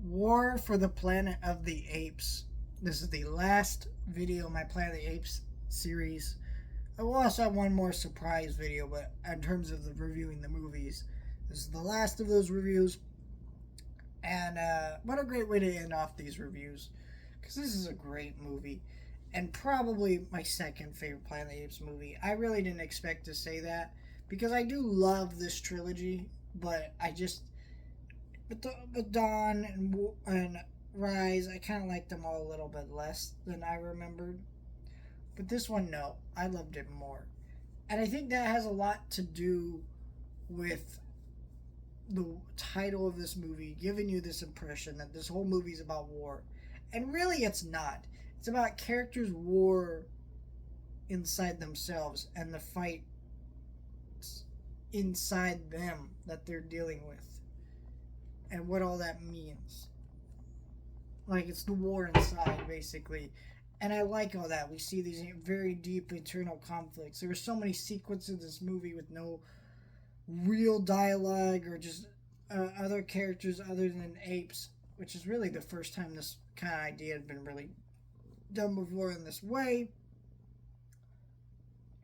War for the Planet of the Apes. This is the last video in my Planet of the Apes series. I will also have one more surprise video, but in terms of the reviewing the movies, this is the last of those reviews. And what a great way to end off these reviews, because this is a great movie, and probably my second favorite Planet of the Apes movie. I really didn't expect to say that, because I do love this trilogy, but I just but Dawn and Rise, I kind of liked them all a little bit less than I remembered. But this one, no, I loved it more. And I think that has a lot to do with the title of this movie, giving you this impression that this whole movie is about war. And really, it's not. It's about characters' war inside themselves and the fight inside them that they're dealing with, and what all that means. Like, it's the war inside, basically. And I like all that. We see these very deep internal conflicts. There are so many sequences in this movie with no real dialogue or just other characters other than apes, which is really the first time this kind of idea had been really done before in this way.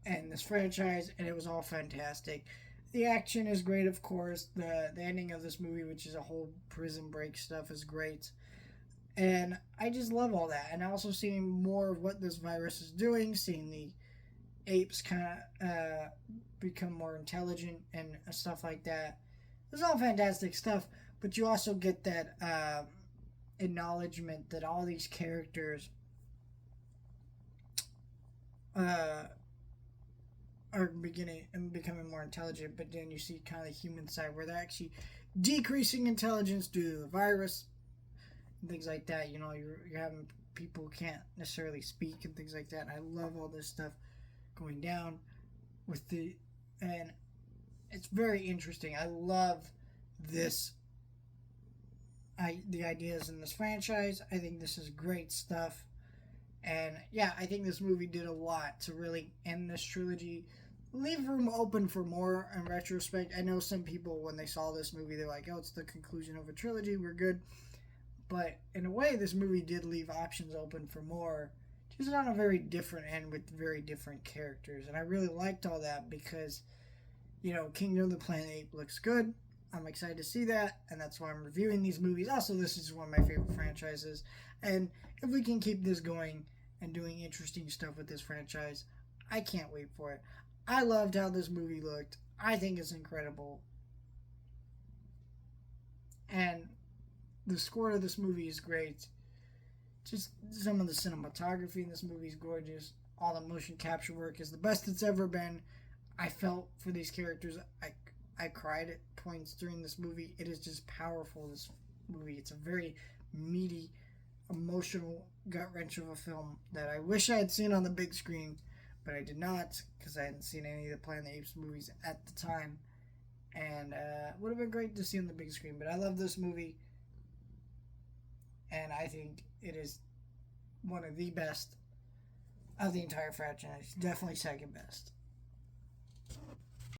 And this franchise, and it was all fantastic. The action is great, of course. The ending of this movie, which is a whole prison break stuff, is great. And I just love all that. And also seeing more of what this virus is doing, seeing the apes kind of become more intelligent and stuff like that. It's all fantastic stuff. But you also get that acknowledgement that all these characters are beginning and becoming more intelligent, but then you see kind of the human side where they're actually decreasing intelligence due to the virus and things like that. You know, you're having people who can't necessarily speak and things like that. And I love all this stuff going down with and it's very interesting. I love this. The ideas in this franchise. I think this is great stuff. And yeah, I think this movie did a lot to really end this trilogy. Leave room open for more in retrospect. I know some people, when they saw this movie, they're like, oh, it's the conclusion of a trilogy, we're good. But in a way, this movie did leave options open for more, just on a very different end with very different characters. And I really liked all that because, you know, Kingdom of the Planet Ape looks good. I'm excited to see that, and that's why I'm reviewing these movies. Also, this is one of my favorite franchises. And if we can keep this going and doing interesting stuff with this franchise, I can't wait for it. I loved how this movie looked. I think it's incredible. And the score of this movie is great. Just some of the cinematography in this movie is gorgeous. All the motion capture work is the best it's ever been. I felt for these characters. I cried at points during this movie. It is just powerful, this movie. It's a very meaty, emotional, gut-wrench of a film that I wish I had seen on the big screen, but I did not, because I hadn't seen any of the Planet of the Apes movies at the time. And it would have been great to see on the big screen. But I love this movie, and I think it is one of the best of the entire franchise. Definitely second best.